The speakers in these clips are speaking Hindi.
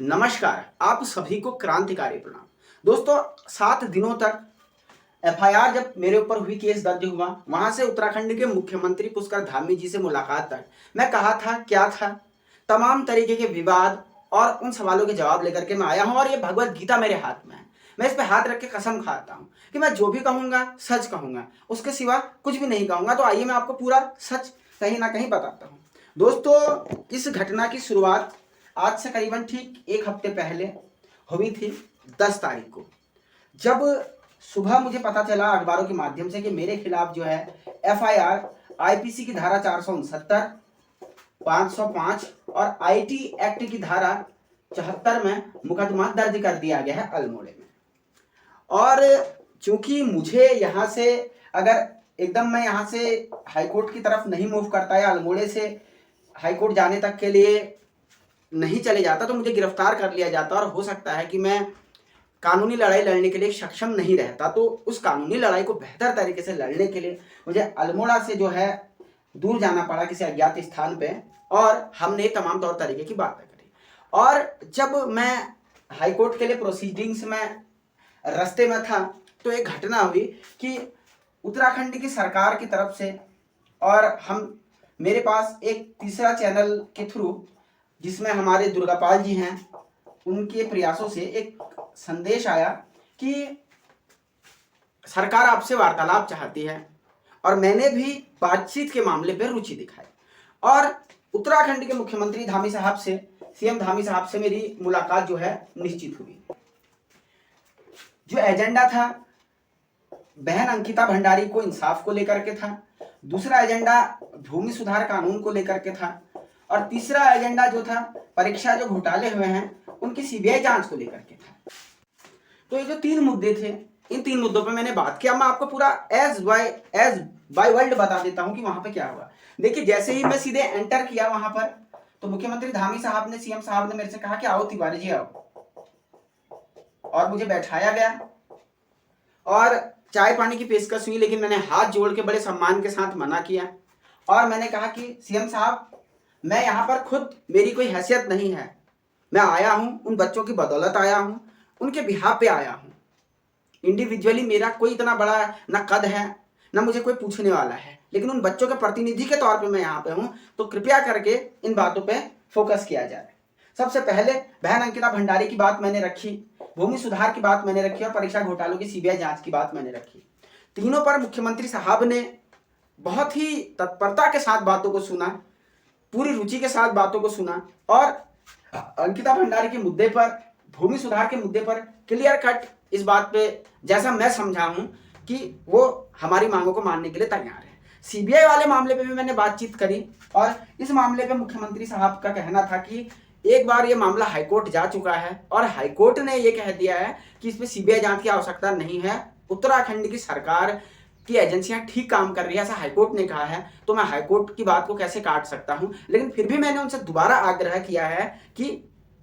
नमस्कार, आप सभी को क्रांतिकारी प्रणाम। दोस्तों, 7 दिनों तक एफआईआर जब मेरे ऊपर हुई, केस दर्ज हुआ, वहां से उत्तराखंड के मुख्यमंत्री पुष्कर धामी जी से मुलाकात तक मैं कहा था, क्या था, तमाम तरीके के विवाद और उन सवालों के जवाब लेकर के मैं आया हूं। और ये भगवत गीता मेरे हाथ में है। मैं इस पे हाथ रख के कसम खाता हूं कि मैं जो भी कहूंगा सच कहूंगा, उसके सिवा कुछ भी नहीं कहूंगा। तो आइए मैं आपको पूरा सच कहीं ना कहीं बताता हूं। दोस्तों, इस घटना की शुरुआत आज से करीबन ठीक 1 हफ्ते पहले हुई थी, 10 तारीख को, जब सुबह मुझे पता चला अखबारों के माध्यम से कि मेरे खिलाफ जो है एफआईआर आईपीसी की धारा 469, 505 और आईटी एक्ट की धारा 74 में मुकदमा दर्ज कर दिया गया है अल्मोड़े में। और चूंकि मुझे यहाँ से, अगर एकदम मैं यहाँ से हाईकोर्ट की तरफ नहीं मूव करता या अल्मोड़े से हाईकोर्ट जाने तक के लिए नहीं चले जाता, तो मुझे गिरफ्तार कर लिया जाता और हो सकता है कि मैं कानूनी लड़ाई लड़ने के लिए सक्षम नहीं रहता। तो उस कानूनी लड़ाई को बेहतर तरीके से लड़ने के लिए मुझे अल्मोड़ा से जो है दूर जाना पड़ा किसी अज्ञात स्थान पे, और हमने तमाम तौर तरीके की बातें करी। और जब मैं हाईकोर्ट के लिए प्रोसीडिंग्स में रास्ते में था, तो एक घटना हुई कि उत्तराखंड की सरकार की तरफ से, और हम मेरे पास एक तीसरा चैनल के थ्रू, जिसमें हमारे दुर्गापाल जी हैं, उनके प्रयासों से एक संदेश आया कि सरकार आपसे वार्तालाप चाहती है। और मैंने भी बातचीत के मामले पर रुचि दिखाई, और उत्तराखंड के मुख्यमंत्री धामी साहब से, सीएम धामी साहब से मेरी मुलाकात जो है निश्चित हुई। जो एजेंडा था, बहन अंकिता भंडारी को इंसाफ को लेकर के था, दूसरा एजेंडा भूमि सुधार कानून को लेकर के था, और तीसरा एजेंडा जो था, परीक्षा जो घोटाले हुए हैं उनकी सीबीआई जांच को लेकर के था। तो ये जो 3 मुद्दे थे, इन 3 मुद्दों पे मैंने बात किया। मैं आपको पूरा एज बाय वर्ल्ड बता देता हूं कि वहां पे क्या हुआ। देखिए, जैसे ही मैं सीधे एंटर किया वहां पर, तो मुख्यमंत्री धामी साहब ने, सीएम साहब ने मेरे से कहा कि आओ तिवारी जी आओ, और मुझे बैठाया गया और चाय पानी की पेशकश हुई। लेकिन मैंने हाथ जोड़ के बड़े सम्मान के साथ मना किया, और मैंने कहा कि सीएम साहब, मैं यहाँ पर खुद, मेरी कोई हैसियत नहीं है, मैं आया हूँ उन बच्चों की बदौलत आया हूँ, उनके बिहाफ पे आया हूँ। इंडिविजुअली मेरा कोई इतना बड़ा ना कद है, ना मुझे कोई पूछने वाला है, लेकिन उन बच्चों के प्रतिनिधि के तौर पे मैं यहाँ पे हूँ। तो कृपया करके इन बातों पे फोकस किया जाए। सबसे पहले बहन अंकिता भंडारी की बात मैंने रखी, भूमि सुधार की बात मैंने रखी, और परीक्षा घोटालों की सीबीआई जांच की बात मैंने रखी। तीनों पर मुख्यमंत्री साहब ने बहुत ही तत्परता के साथ बातों को सुना, पूरी रुचि के साथ बातों को सुना, और अंकिता भंडारी के मुद्दे पर, भूमि सुधार के मुद्दे पर क्लियर कट इस बात पे, जैसा मैं समझा हूं, कि वो हमारी मांगों को मानने के लिए तैयार है। सीबीआई वाले मामले पे भी मैंने बातचीत करी, और इस मामले पे मुख्यमंत्री साहब का कहना था कि एक बार ये मामला हाईकोर्ट जा चुका है, और हाईकोर्ट ने ये कह दिया है कि इस पे सीबीआई जांच की आवश्यकता नहीं है, उत्तराखंड की सरकार की एजेंसियां ठीक काम कर रही है, ऐसा हाईकोर्ट ने कहा है। तो मैं हाईकोर्ट की बात को कैसे काट सकता हूं। लेकिन फिर भी मैंने उनसे दोबारा आग्रह किया है कि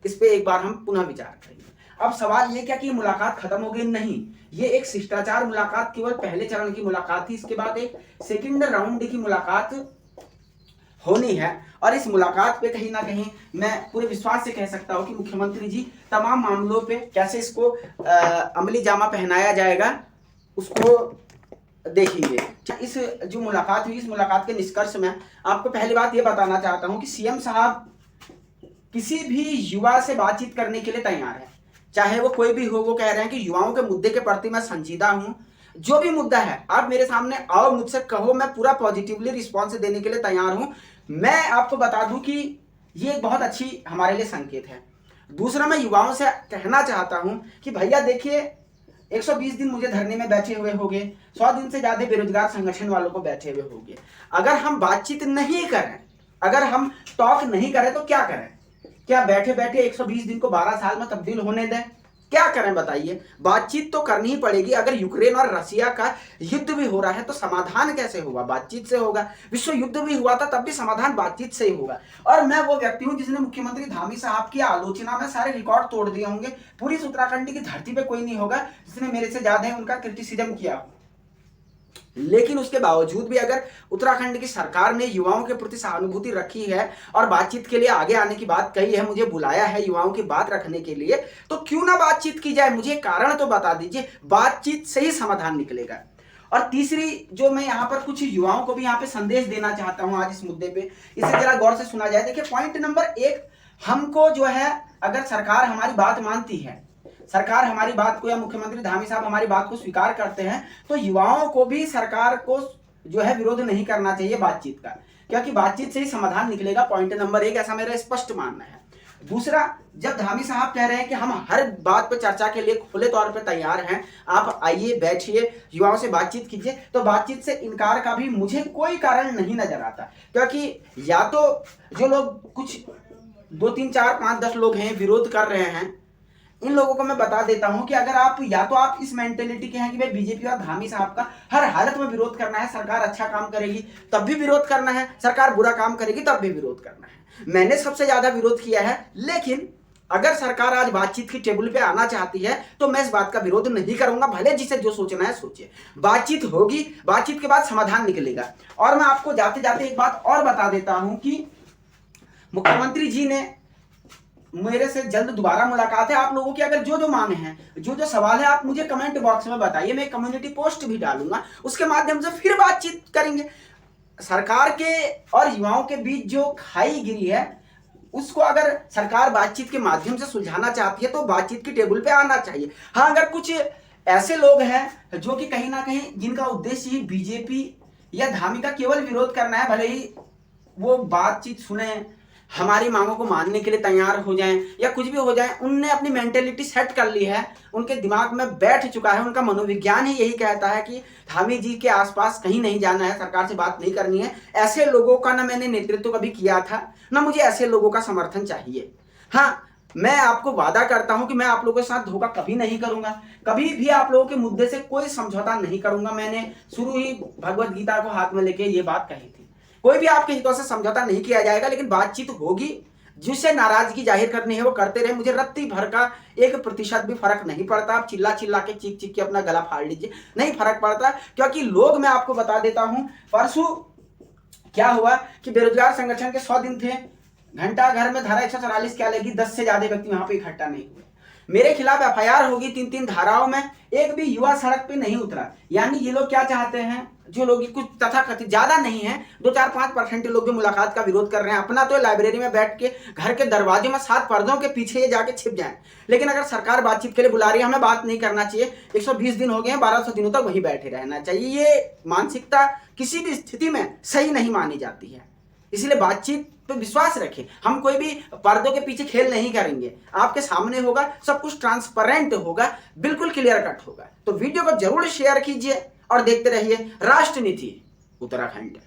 इस पे एक बार हम पुनः विचार करेंगे। अब सवाल ये क्या कि मुलाकात खत्म हो गई? नहीं, ये एक शिष्टाचार मुलाकात केवल पहले चरण की मुलाकात थी। इसके बाद एक सेकंड राउंड की मुलाकात होनी है, और इस मुलाकात पे कहीं ना कहीं मैं पूरे विश्वास से कह सकता हूं कि मुख्यमंत्री जी तमाम मामलों पे कैसे इसको अमली जामा पहनाया जाएगा, उसको देखेंगे। इस जो मुलाकात हुई, इस मुलाकात के निष्कर्ष में आपको पहली बात यह बताना चाहता हूं कि सीएम साहब किसी भी युवा से बातचीत करने के लिए तैयार है, चाहे वो कोई भी हो। वो कह रहे हैं कि युवाओं के मुद्दे के प्रति मैं संजीदा हूं, जो भी मुद्दा है आप मेरे सामने आओ, मुझसे कहो, मैं पूरा पॉजिटिवली रिस्पॉन्स देने के लिए तैयार हूं। मैं आपको बता दूं कि ये एक बहुत अच्छी हमारे लिए संकेत है। दूसरा, मैं युवाओं से कहना चाहता हूं कि भैया देखिए, 120 दिन मुझे धरने में बैठे हुए होंगे, 100 दिन से ज्यादा बेरोजगार संगठन वालों को बैठे हुए होंगे। अगर हम बातचीत नहीं करें, अगर हम टॉक नहीं करें, तो क्या करें? क्या बैठे बैठे 120 दिन को 12 साल में तब्दील होने दें? क्या करें बताइए? बातचीत तो करनी ही पड़ेगी। अगर यूक्रेन और रसिया का युद्ध भी हो रहा है तो समाधान कैसे होगा? बातचीत से होगा। विश्व युद्ध भी हुआ था, तब भी समाधान बातचीत से ही होगा। और मैं वो व्यक्ति हूं जिसने मुख्यमंत्री धामी साहब की आलोचना में सारे रिकॉर्ड तोड़ दिए होंगे। पूरी उत्तराखंड की धरती पे कोई नहीं होगा जिसने मेरे से ज्यादा उनका क्रिटिसिज्म किया हो। लेकिन उसके बावजूद भी अगर उत्तराखंड की सरकार ने युवाओं के प्रति सहानुभूति रखी है और बातचीत के लिए आगे आने की बात कही है, मुझे बुलाया है युवाओं की बात रखने के लिए, तो क्यों ना बातचीत की जाए। मुझे कारण तो बता दीजिए, बातचीत से ही समाधान निकलेगा। और तीसरी जो मैं यहाँ पर कुछ युवाओं को भी यहाँ पे संदेश देना चाहता हूँ आज इस मुद्दे पे, इसे जरा गौर से सुना जाए। देखिए, पॉइंट नंबर 1, हमको जो है, अगर सरकार हमारी बात मानती है, सरकार हमारी बात को, या मुख्यमंत्री धामी साहब हमारी बात को स्वीकार करते हैं, तो युवाओं को भी सरकार को जो है विरोध नहीं करना चाहिए बातचीत का, क्योंकि बातचीत से ही समाधान निकलेगा। पॉइंट नंबर 1, ऐसा मेरा स्पष्ट मानना है। दूसरा, जब धामी साहब कह रहे हैं कि हम हर बात पर चर्चा के लिए खुले तौर पर तैयार हैं, आप आइए, बैठिए, युवाओं से बातचीत कीजिए, तो बातचीत से इनकार का भी मुझे कोई कारण नहीं नजर आता। क्योंकि या तो जो लोग कुछ 2 3 4 5 10 लोग हैं विरोध कर रहे हैं, इन लोगों को मैं बता देता हूं कि अगर आप, या तो आप इस मेंटेलिटी के हैं कि भाई बीजेपी और धामी साहब का हर हालत में विरोध करना है, सरकार अच्छा काम करेगी तब भी विरोध करना है, सरकार बुरा काम करेगी तब भी विरोध करना है। मैंने सबसे ज्यादा विरोध किया है, लेकिन अगर सरकार आज बातचीत की टेबल पे आना चाहती है तो मैं इस बात का विरोध नहीं करूंगा, भले जिसे जो सोचना है सोचे। बातचीत होगी, बातचीत के बाद समाधान निकलेगा। और मैं आपको जाते जाते एक बात और बता देता हूं कि मुख्यमंत्री जी ने मेरे से जल्द दोबारा मुलाकात है। आप लोगों की अगर जो जो मांग है, जो जो सवाल है, आप मुझे कमेंट बॉक्स में बताइए, मैं कम्युनिटी पोस्ट भी डालूंगा, उसके माध्यम से फिर बातचीत करेंगे। सरकार के और युवाओं के बीच जो खाई गिरी है, उसको अगर सरकार बातचीत के माध्यम से सुलझाना चाहती है तो बातचीत की टेबल पे आना चाहिए। हाँ, अगर कुछ ऐसे लोग हैं जो कि कहीं ना कहीं जिनका उद्देश्य ही बीजेपी या धामी का केवल विरोध करना है, भले ही वो बातचीत सुने, हमारी मांगों को मानने के लिए तैयार हो जाएं या कुछ भी हो जाए, उनने अपनी मेंटेलिटी सेट कर ली है, उनके दिमाग में बैठ चुका है, उनका मनोविज्ञान ही यही कहता है कि धामी जी के आसपास कहीं नहीं जाना है, सरकार से बात नहीं करनी है। ऐसे लोगों का ना मैंने नेतृत्व कभी किया था, ना मुझे ऐसे लोगों का समर्थन चाहिए। हाँ, मैं आपको वादा करता हूं कि मैं आप लोगों के साथ धोखा कभी नहीं करूंगा, कभी भी आप लोगों के मुद्दे से कोई समझौता नहीं करूंगा। मैंने शुरू ही भगवत गीता को हाथ में लेके ये बात कही थी, कोई भी आपके हितों से समझौता नहीं किया जाएगा, लेकिन बातचीत होगी। जिसे नाराजगी जाहिर करनी है वो करते रहे, मुझे रत्ती भर का 1% भी फर्क नहीं पड़ता। आप चिल्ला चिल्ला के चीख चीख के अपना गला फाड़ लीजिए, नहीं फर्क पड़ता। क्योंकि लोग, मैं आपको बता देता हूं, परसों क्या हुआ कि बेरोजगार संगठन के 100 दिन थे, घंटा घर में धारा 144 क्या लगी, 10 से ज्यादा व्यक्ति वहां पे इकट्ठा नहीं हुए। मेरे खिलाफ FIR होगी 3 धाराओं में, एक भी युवा सड़क पे नहीं उतरा। यानी ये लोग क्या चाहते हैं, जो लोग कुछ तथाकथित, ज्यादा नहीं है, 2-4-5% लोग जो मुलाकात का विरोध कर रहे हैं, अपना तो लाइब्रेरी में बैठ के घर के दरवाजे में 7 पर्दों के पीछे ये जाके छिप जाएं। लेकिन अगर सरकार बातचीत के लिए बुला रही है, हमें बात नहीं करना चाहिए। 120 दिन हो गए हैं, 1200 दिनों तक वहीं बैठे रहना चाहिए। ये मानसिकता किसी भी स्थिति में सही नहीं मानी जाती है। इसलिए बातचीत पे विश्वास रखें, हम कोई भी पर्दों के पीछे खेल नहीं करेंगे, आपके सामने होगा, सब कुछ ट्रांसपेरेंट होगा, बिल्कुल क्लियर कट होगा। तो वीडियो को जरूर शेयर कीजिए और देखते रहिए राष्ट्रनीति उत्तराखंड।